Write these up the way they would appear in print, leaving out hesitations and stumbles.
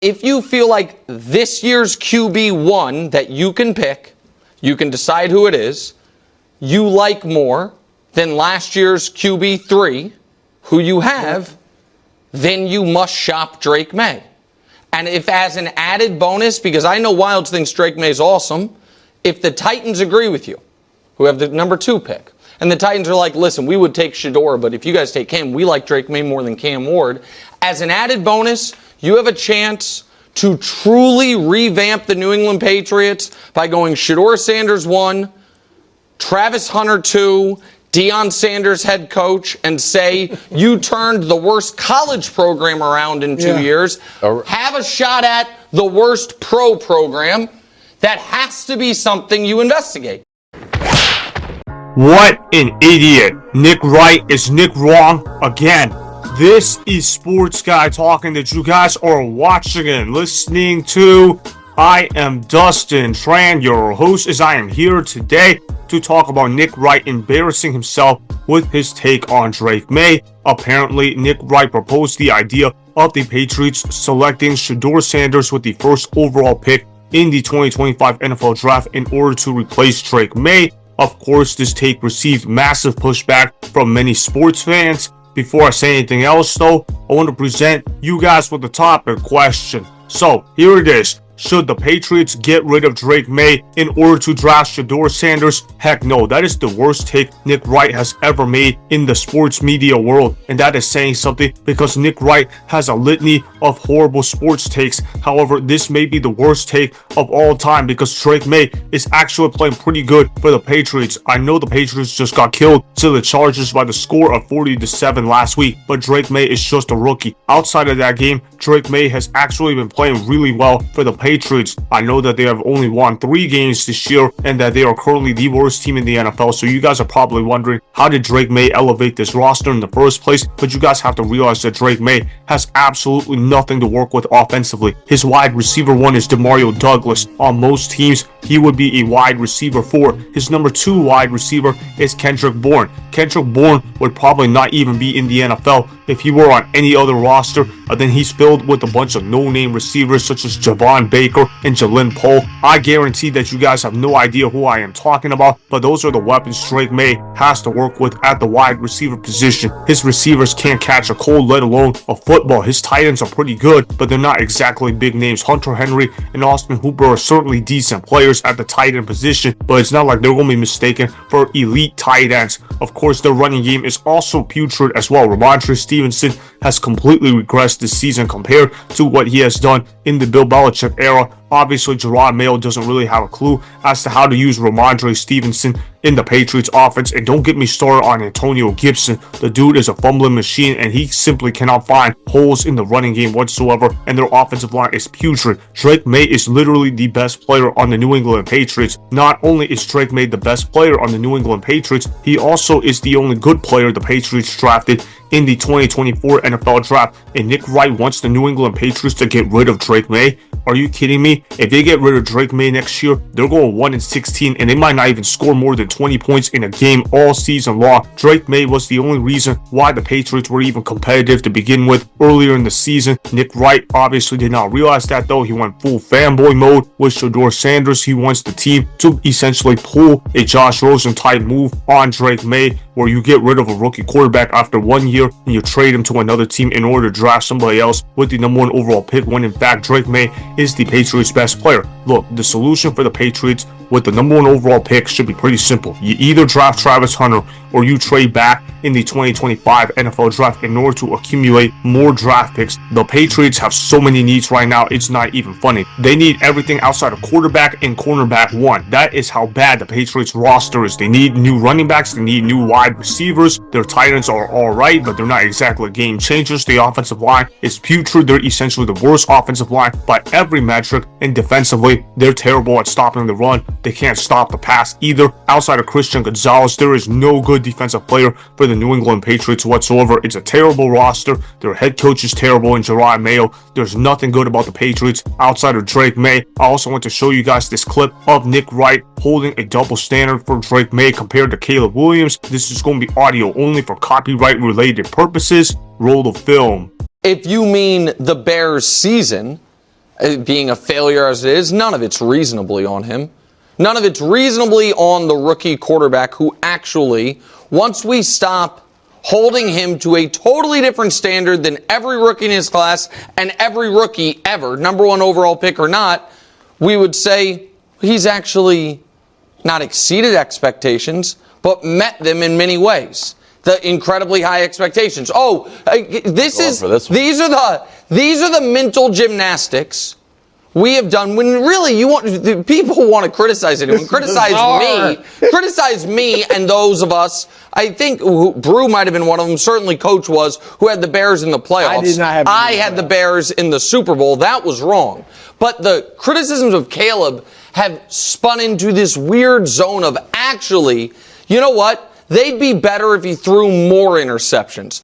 If you feel like this year's QB1 that you can pick, you can decide who it is, you like more than last year's QB3, who you have, then you must shop Drake Maye. And if as an added bonus, because I know Wilds thinks Drake Maye is awesome, if the Titans agree with you, who have the number 2 pick, and the Titans are like, listen, we would take Shedeur, but if you guys take him, we like Drake Maye more than Cam Ward. As an added bonus, you have a chance to truly revamp the New England Patriots by going Shedeur Sanders 1, Travis Hunter 2, Deion Sanders head coach, and say you turned the worst college program around in 2 years. Have a shot at the worst pro program. That has to be something you investigate. What an idiot. Nick Wright is Nick wrong again. This is Sports Guy talking that you guys are watching and listening to. I am Dustin Tran, your host, as I am here today to talk about Nick Wright embarrassing himself with his take on Drake Maye. Apparently, Nick Wright proposed the idea of the Patriots selecting Shedeur Sanders with the first overall pick in the 2025 NFL Draft in order to replace Drake Maye. Of course, this take received massive pushback from many sports fans. Before I say anything else, though, I want to present you guys with the topic question. So, here it is. Should the Patriots get rid of Drake Maye in order to draft Shedeur Sanders? Heck no, that is the worst take Nick Wright has ever made in the sports media world. And that is saying something because Nick Wright has a litany of horrible sports takes. However, this may be the worst take of all time because Drake Maye is actually playing pretty good for the Patriots. I know the Patriots just got killed to the Chargers by the score of 40-7 last week, but Drake Maye is just a rookie. Outside of that game, Drake Maye has actually been playing really well for the Patriots. I know that they have only won 3 games this year and that they are currently the worst team in the NFL. So you guys are probably wondering, how did Drake Maye elevate this roster in the first place? But you guys have to realize that Drake Maye has absolutely nothing to work with offensively. His wide receiver 1 is Demario Douglas. On most teams, he would be a wide receiver 4. His number 2 wide receiver is Kendrick Bourne. Kendrick Bourne would probably not even be in the NFL if he were on any other roster. Then he's filled with a bunch of no-name receivers such as Javon Baker and Jalen Poe. I guarantee that you guys have no idea who I am talking about, but those are the weapons Drake Maye has to work with at the wide receiver position. His receivers can't catch a cold, let alone a football. His tight ends are pretty good, but they're not exactly big names. Hunter Henry and Austin Hooper are certainly decent players at the tight end position, but it's not like they're going to be mistaken for elite tight ends. Of course, their running game is also putrid as well. Rhamondre Stevenson has completely regressed this season compared to what he has done in the Bill Belichick era. Obviously, Jerod Mayo doesn't really have a clue as to how to use Rhamondre Stevenson in the Patriots offense. And don't get me started on Antonio Gibson. The dude is a fumbling machine and he simply cannot find holes in the running game whatsoever. And their offensive line is putrid. Drake Maye is literally the best player on the New England Patriots. Not only is Drake Maye the best player on the New England Patriots, he also is the only good player the Patriots drafted in the 2024 NFL Draft. And Nick Wright wants the New England Patriots to get rid of Drake Maye. Are you kidding me? If they get rid of Drake Maye next year, they're going 1-16 and they might not even score more than 20 points in a game all season long. Drake Maye was the only reason why the Patriots were even competitive to begin with earlier in the season. Nick Wright obviously did not realize that though. He went full fanboy mode with Shedeur Sanders. He wants the team to essentially pull a Josh Rosen type move on Drake Maye, where you get rid of a rookie quarterback after 1 year and you trade him to another team in order to draft somebody else with the number 1 overall pick, when in fact Drake Maye is the Patriots' best player. Look, the solution for the Patriots with the number 1 overall pick should be pretty simple. You either draft Travis Hunter or you trade back in the 2025 NFL Draft in order to accumulate more draft picks. The Patriots have so many needs right now, it's not even funny. They need everything outside of quarterback and cornerback 1. That is how bad the Patriots roster is. They need new running backs, they need new wide receivers. Their tight ends are alright, but they're not exactly game changers. The offensive line is putrid. They're essentially the worst offensive line by every metric, and defensively, they're terrible at stopping the run. They can't stop the pass either. Outside of Christian Gonzalez, there is no good defensive player for the New England Patriots whatsoever. It's a terrible roster. Their head coach is terrible in Jerod Mayo. There's nothing good about the Patriots outside of Drake Maye. I also want to show you guys this clip of Nick Wright holding a double standard for Drake Maye compared to Caleb Williams. This is going to be audio only for copyright related purposes. Roll the film. If you mean the Bears season, being a failure as it is, none of it's reasonably on him. None of it's reasonably on the rookie quarterback who actually, once we stop holding him to a totally different standard than every rookie in his class and every rookie ever, number one overall pick or not, we would say he's actually not exceeded expectations, but met them in many ways. The incredibly high expectations. Oh, these are the mental gymnastics we have done when really people want to criticize anyone. Criticize me and those of us. I think Brew might have been one of them. Certainly Coach was, who had the Bears in the playoffs. I did not have. I had the Bears in the Super Bowl. That was wrong. But the criticisms of Caleb have spun into this weird zone of actually, you know what? They'd be better if he threw more interceptions.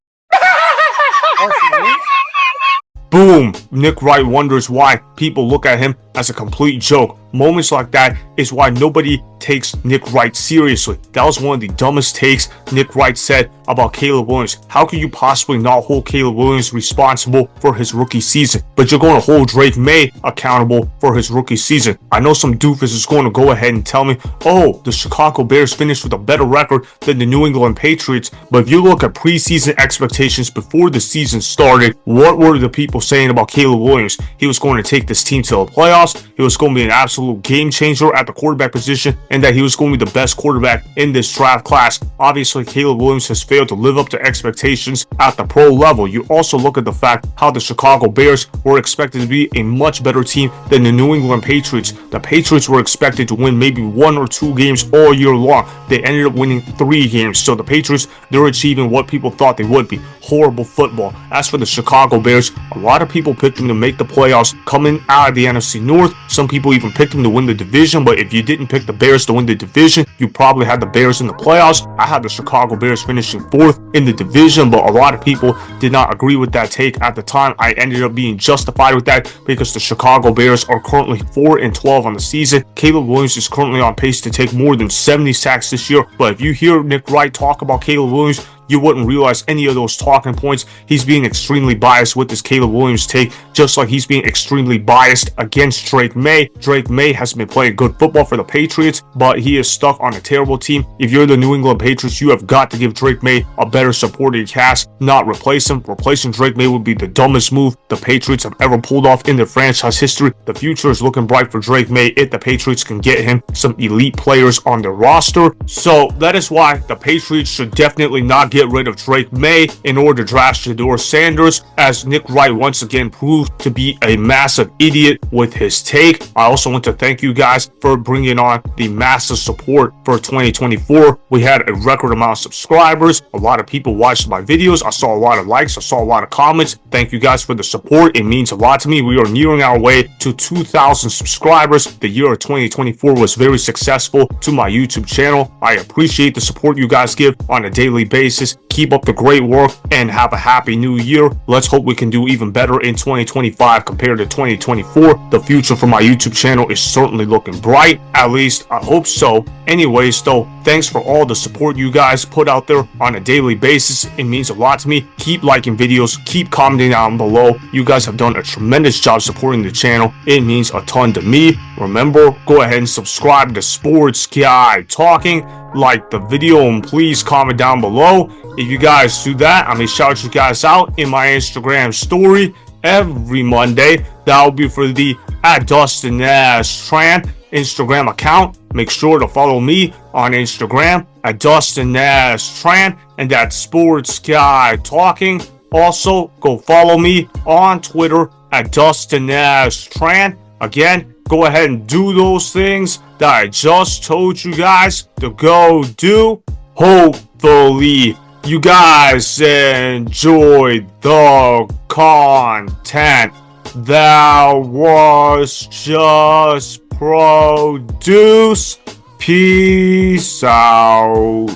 Boom! Nick Wright wonders why people look at him as a complete joke. Moments like that is why nobody takes Nick Wright seriously. That was one of the dumbest takes Nick Wright said about Caleb Williams. How can you possibly not hold Caleb Williams responsible for his rookie season? But you're going to hold Drake Maye accountable for his rookie season. I know some doofus is going to go ahead and tell me, oh, the Chicago Bears finished with a better record than the New England Patriots. But if you look at preseason expectations before the season started, what were the people saying about Caleb Williams? He was going to take this team to the playoffs. He was going to be an absolute game changer at the quarterback position, and that he was going to be the best quarterback in this draft class. Obviously, Caleb Williams has failed to live up to expectations at the pro level. You also look at the fact how the Chicago Bears were expected to be a much better team than the New England Patriots. The Patriots were expected to win maybe 1 or 2 games all year long. They ended up winning 3 games. So the Patriots, they're achieving what people thought they would be: horrible football. As for the Chicago Bears, a lot of people picked them to make the playoffs coming out of the NFC North. Some people even picked them to win the division, but if you didn't pick the Bears to win the division, you probably had the Bears in the playoffs. I had the Chicago Bears finishing 4th in the division, but a lot of people did not agree with that take at the time. I ended up being justified with that because the Chicago Bears are currently 4-12 on the season. Caleb Williams is currently on pace to take more than 70 sacks this year, but if you hear Nick Wright talk about Caleb Williams, you wouldn't realize any of those talking points. He's being extremely biased with this Caleb Williams take, just like he's being extremely biased against Drake Maye. Drake Maye has been playing good football for the Patriots, but he is stuck on a terrible team. If you're the New England Patriots, you have got to give Drake Maye a better supporting cast, not replace him. Replacing Drake Maye would be the dumbest move the Patriots have ever pulled off in their franchise history. The future is looking bright for Drake Maye if the Patriots can get him some elite players on their roster. So that is why the Patriots should definitely not get rid of Drake Maye in order to draft Shedeur Sanders, as Nick Wright once again proved to be a massive idiot with his take. I also want to thank you guys for bringing on the massive support for 2024. We had a record amount of subscribers. A lot of people watched my videos. I saw a lot of likes. I saw a lot of comments. Thank you guys for the support. It means a lot to me. We are nearing our way to 2,000 subscribers. The year of 2024 was very successful to my YouTube channel. I appreciate the support you guys give on a daily basis. Keep up the great work and have a happy new year. Let's hope we can do even better in 2025 compared to 2024. The future for my YouTube channel is certainly looking bright. At least I hope so. Anyways, though, thanks for all the support you guys put out there on a daily basis. It means a lot to me. Keep liking videos. Keep commenting down below. You guys have done a tremendous job supporting the channel. It means a ton to me. Remember, go ahead and subscribe to Sports Guy Talking. Like the video and please comment down below. If you guys do that, I'm gonna shout you guys out in my Instagram story every Monday. That'll be for the @DustinNashTran Instagram account. Make sure to follow me on Instagram @DustinNashTran and that's Sports Guy Talking. Also, go follow me on Twitter @DustinNashTran. Again, go ahead and do those things that I just told you guys to go do. Hopefully, you guys enjoyed the content that was just produced. Peace out.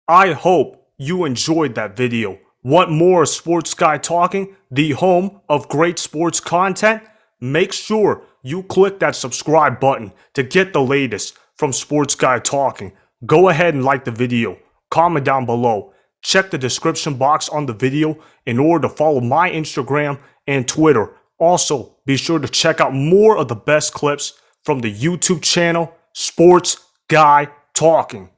I hope you enjoyed that video. Want more Sports Guy Talking, the home of great sports content? Make sure you click that subscribe button to get the latest from Sports Guy Talking. Go ahead and like the video. Comment down below. Check the description box on the video in order to follow my Instagram and Twitter. Also, be sure to check out more of the best clips from the YouTube channel, Sports Guy Talking.